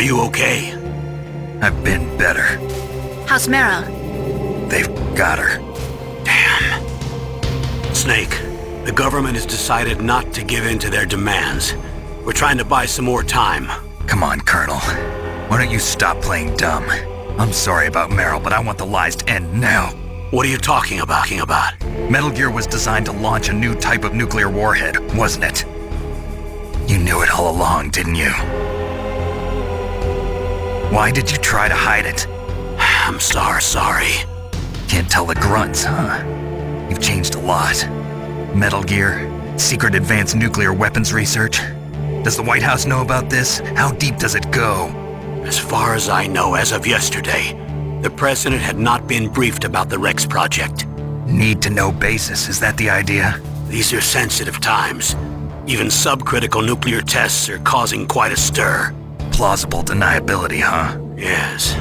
you okay? I've been better. How's Meryl? They've got her. Damn. Snake, the government has decided not to give in to their demands. We're trying to buy some more time. Come on, Colonel. Why don't you stop playing dumb? I'm sorry about Meryl, but I want the lies to end now. What are you talking about? Metal Gear was designed to launch a new type of nuclear warhead, wasn't it? You knew it all along, didn't you? Why did you try to hide it? I'm sorry. Can't tell the grunts, huh? You've changed a lot. Metal Gear, secret advanced nuclear weapons research. Does the White House know about this? How deep does it go? As far as I know, as of yesterday, the president had not been briefed about the Rex project. Need-to-know basis, is that the idea? These are sensitive times. Even subcritical nuclear tests are causing quite a stir. Plausible deniability, huh? Yes.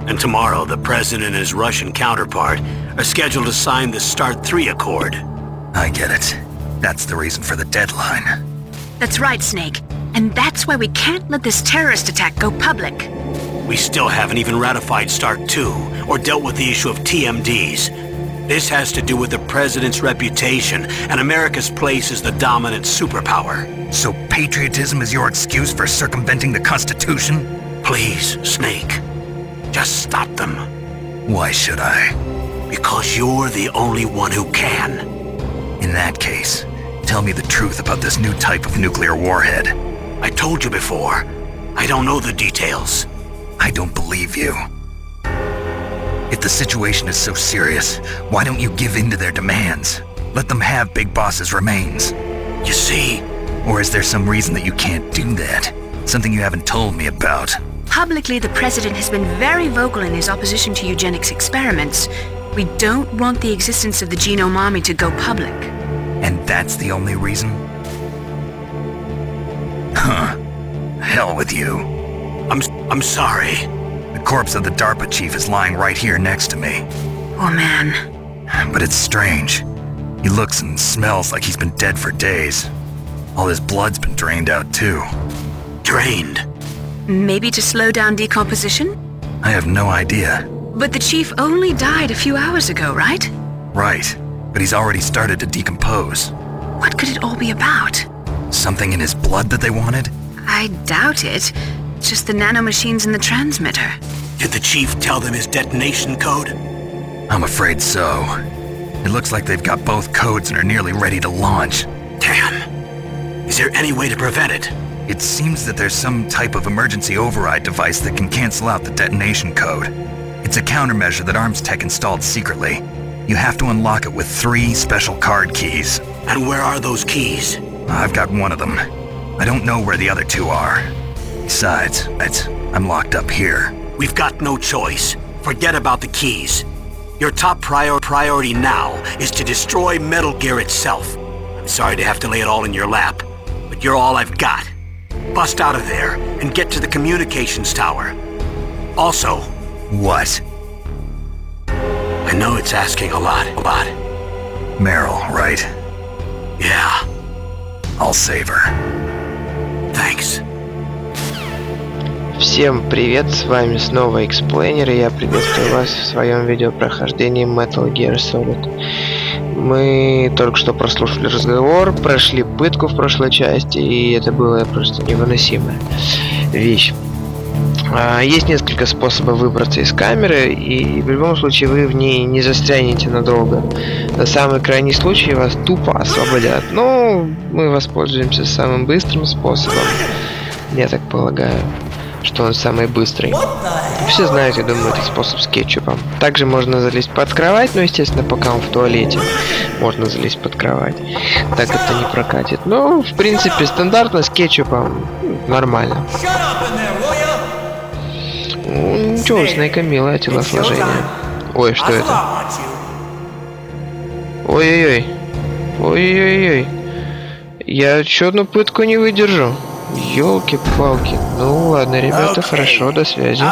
And tomorrow, the president and his Russian counterpart are scheduled to sign the START 3 Accord. I get it. That's the reason for the deadline. That's right, Snake. And that's why we can't let this terrorist attack go public. We still haven't even ratified START 2 or dealt with the issue of TMDs. This has to do with the president's reputation and America's place as the dominant superpower. So patriotism is your excuse for circumventing the Constitution? Please, Snake. Just stop them. Why should I? Because you're the only one who can. In that case, tell me the truth about this new type of nuclear warhead. I told you before. I don't know the details. I don't believe you. If the situation is so serious, why don't you give in to their demands? Let them have Big Boss's remains. You see? Or is there some reason that you can't do that? Something you haven't told me about? Publicly, the president has been very vocal in his opposition to eugenics experiments. We don't want the existence of the genome army to go public. And that's the only reason? Huh. Hell with you. I'm sorry. The corpse of the DARPA chief is lying right here next to me. Oh, man. But it's strange. He looks and smells like he's been dead for days. All his blood's been drained out, too. Drained? Maybe to slow down decomposition? I have no idea. But the chief only died a few hours ago, right? Right. But he's already started to decompose. What could it all be about? Something in his blood that they wanted? I doubt it. Just the nanomachines in the transmitter. Did the chief tell them his detonation code? I'm afraid so. It looks like they've got both codes and are nearly ready to launch. Damn. Is there any way to prevent it? It seems that there's some type of emergency override device that can cancel out the detonation code. It's a countermeasure that Arms Tech installed secretly. You have to unlock it with 3 special card keys. And where are those keys? I've got one of them. I don't know where the other 2 are. Besides, I'm locked up here. We've got no choice. Forget about the keys. Your top priority now is to destroy Metal Gear itself. I'm sorry to have to lay it all in your lap, but you're all I've got. Bust out of there and get to the communications tower. Also... What? I know it's asking a lot. Meryl, right? Yeah. I'll save her. Thanks. Всем привет, с вами снова Explainer, и я приветствую вас в своем видео прохождении Metal Gear Solid. Мы только что прослушали разговор, прошли пытку в прошлой части, и это было просто невыносимая вещь. Есть несколько способов выбраться из камеры, и в любом случае вы в ней не застрянете надолго. На самый крайний случай вас тупо освободят. Но мы воспользуемся самым быстрым способом, я так полагаю, что он самый быстрый. Все знают, я думаю, этот способ с кетчупом. Также можно залезть под кровать, но, естественно, пока он в туалете, можно залезть под кровать. Так это не прокатит. Но, в принципе, стандартно с кетчупом нормально. Ничего, у Снейка милое телосложение. Ой, что это? Ой-ой-ой. Ой-ой-ой. Я еще одну пытку не выдержу. Ёлки-палки. Ну ладно, ребята, хорошо, до связи.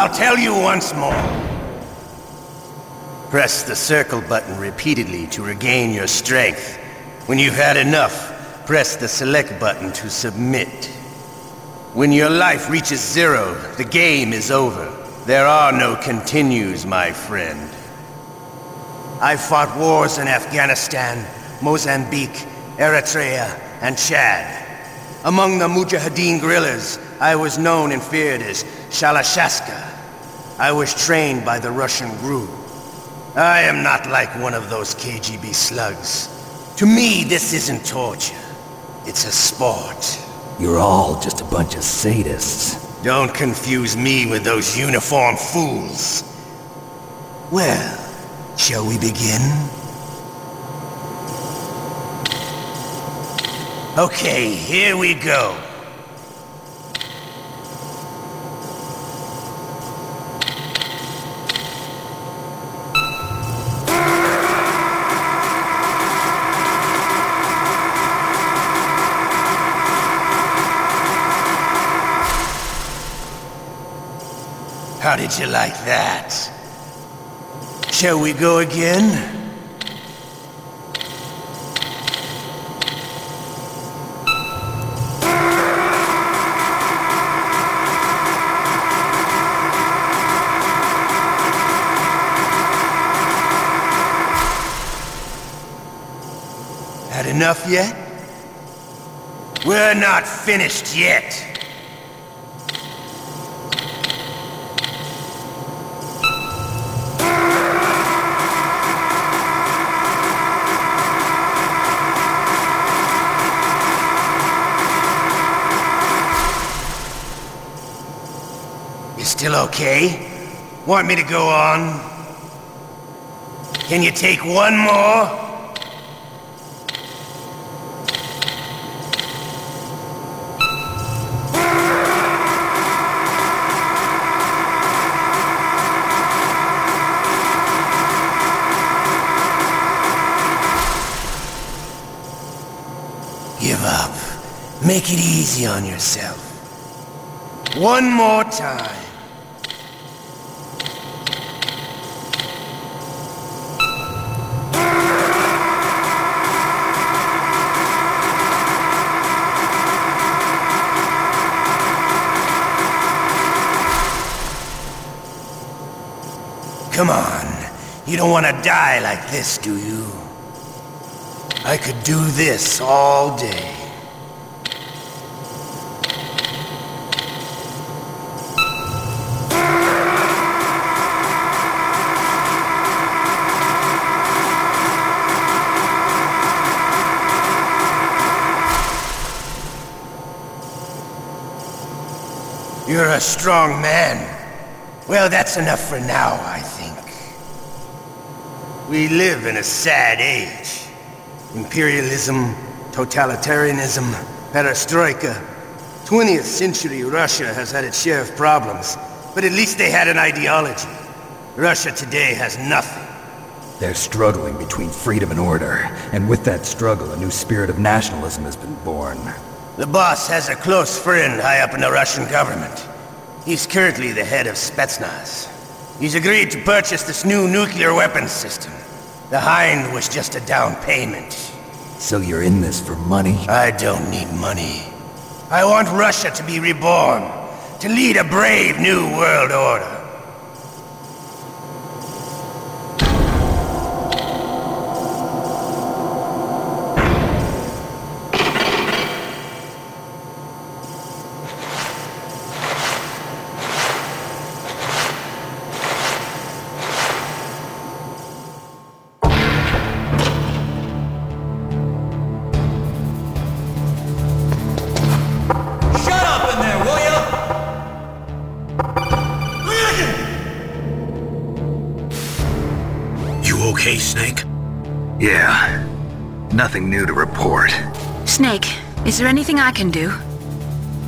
Press the circle button repeatedly to regain your strength. When you've had enough, press the select button to submit. When your life reaches zero, the game is over. There are no continues, my friend. I fought wars in Afghanistan, Mozambique, Eritrea, and Chad. Among the Mujahideen guerrillas, I was known and feared as Shalashaska. I was trained by the Russian GRU. I am not like one of those KGB slugs. To me, this isn't torture. It's a sport. You're all just a bunch of sadists. Don't confuse me with those uniformed fools. Well, shall we begin? Okay, here we go. How did you like that? Shall we go again? Had enough yet? We're not finished yet. Still okay? Want me to go on? Can you take one more? Give up. Make it easy on yourself. One more time. Come on, you don't want to die like this, do you? I could do this all day. You're a strong man. Well, that's enough for now, I think. We live in a sad age. Imperialism, totalitarianism, perestroika. 20th century Russia has had its share of problems, but at least they had an ideology. Russia today has nothing. They're struggling between freedom and order, and with that struggle, a new spirit of nationalism has been born. The boss has a close friend high up in the Russian government. He's currently the head of Spetsnaz. He's agreed to purchase this new nuclear weapons system. The Hind was just a down payment. So you're in this for money? I don't need money. I want Russia to be reborn, to lead a brave new world order. Okay, Snake? Yeah. Nothing new to report. Snake, is there anything I can do?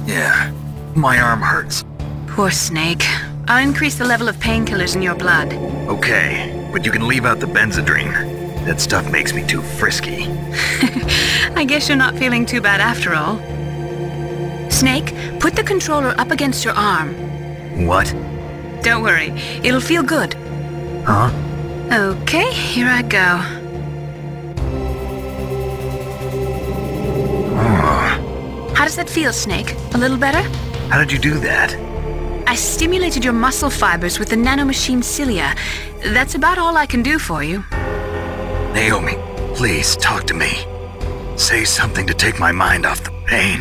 Yeah. My arm hurts. Poor Snake. I'll increase the level of painkillers in your blood. Okay, but you can leave out the Benzedrine. That stuff makes me too frisky. I guess you're not feeling too bad after all. Snake, put the controller up against your arm. What? Don't worry, it'll feel good. Huh? Okay, here I go. How does that feel, Snake? A little better? How did you do that? I stimulated your muscle fibers with the nanomachine cilia. That's about all I can do for you. Naomi, please talk to me. Say something to take my mind off the pain.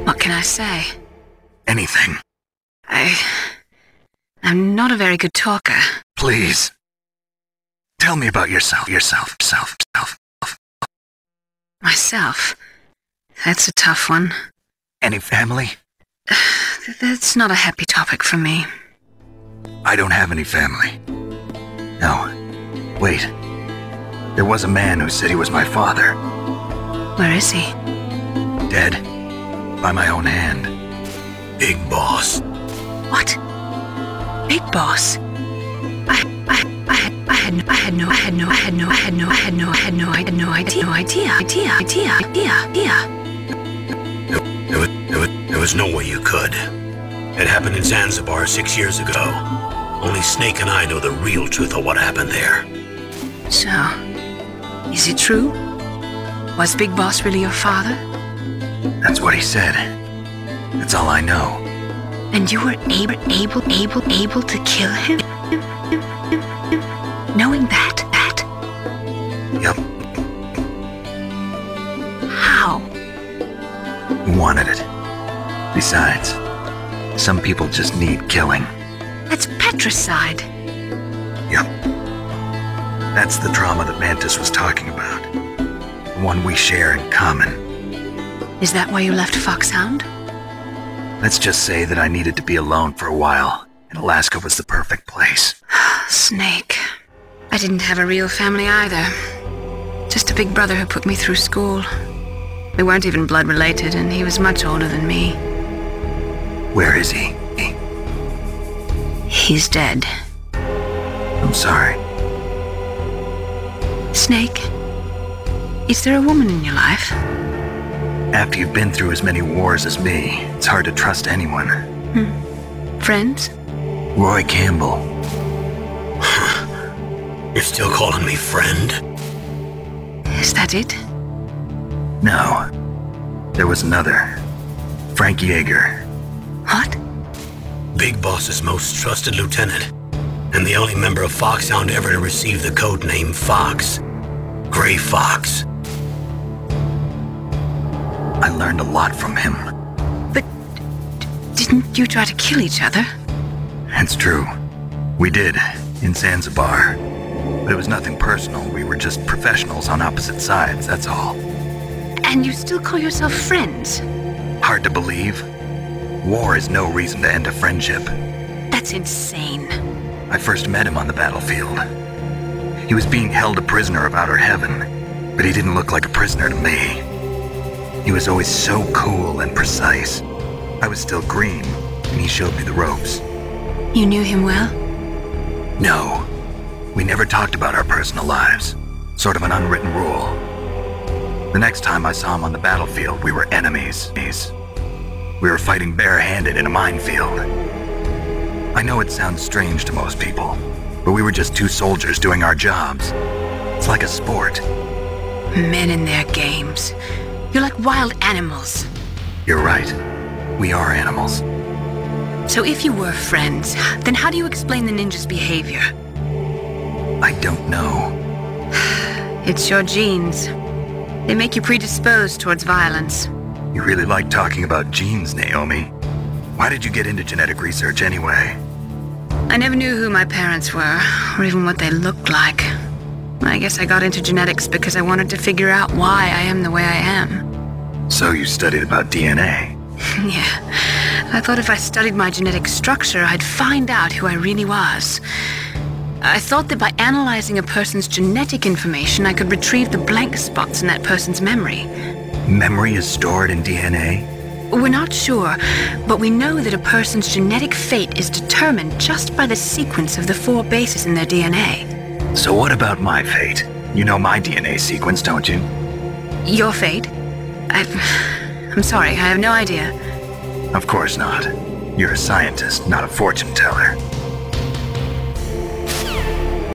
What can I say? Anything. I'm not a very good talker. Please. Tell me about yourself. Myself? That's a tough one. Any family? That's not a happy topic for me. I don't have any family. No. Wait. There was a man who said he was my father. Where is he? Dead. By my own hand. Big Boss. What? Big Boss? I had no idea. There was no way you could. It happened in Zanzibar 6 years ago. Only Snake and I know the real truth of what happened there. So, is it true? Was Big Boss really your father? That's what he said. That's all I know. And you were able to kill him? Knowing that? Yep. How? He wanted it. Besides, some people just need killing. That's patricide. Yep. That's the trauma that Mantis was talking about. The one we share in common. Is that why you left Foxhound? Let's just say that I needed to be alone for a while, and Alaska was the perfect place. Snake. I didn't have a real family either. Just a big brother who put me through school. We weren't even blood related, and he was much older than me. Where is he? He's dead. I'm sorry. Snake, is there a woman in your life? After you've been through as many wars as me, it's hard to trust anyone. Friends? Roy Campbell. You're still calling me friend? Is that it? No. There was another. Frank Yeager. What? Big Boss's most trusted lieutenant, and the only member of Foxhound ever to receive the code name Fox. Gray Fokx. I learned a lot from him. But didn't you try to kill each other? It's true. We did, in Zanzibar. But it was nothing personal. We were just professionals on opposite sides, that's all. And you still call yourself friends? Hard to believe. War is no reason to end a friendship. That's insane. I first met him on the battlefield. He was being held a prisoner of outer heaven, but he didn't look like a prisoner to me. He was always so cool and precise. I was still green, and he showed me the ropes. You knew him well? No. We never talked about our personal lives. Sort of an unwritten rule. The next time I saw him on the battlefield, we were enemies. We were fighting barehanded in a minefield. I know it sounds strange to most people, but we were just two soldiers doing our jobs. It's like a sport. Men and their games. You're like wild animals. You're right. We are animals. So if you were friends, then how do you explain the ninja's behavior? I don't know. It's your genes. They make you predisposed towards violence. You really like talking about genes, Naomi. Why did you get into genetic research anyway? I never knew who my parents were, or even what they looked like. I guess I got into genetics because I wanted to figure out why I am the way I am. So you studied about DNA? Yeah. I thought if I studied my genetic structure, I'd find out who I really was. I thought that by analyzing a person's genetic information, I could retrieve the blank spots in that person's memory. Memory is stored in DNA? We're not sure, but we know that a person's genetic fate is determined just by the sequence of the 4 bases in their DNA. So what about my fate? You know my DNA sequence, don't you? Your fate? I'm sorry, I have no idea. Of course not. You're a scientist, not a fortune teller.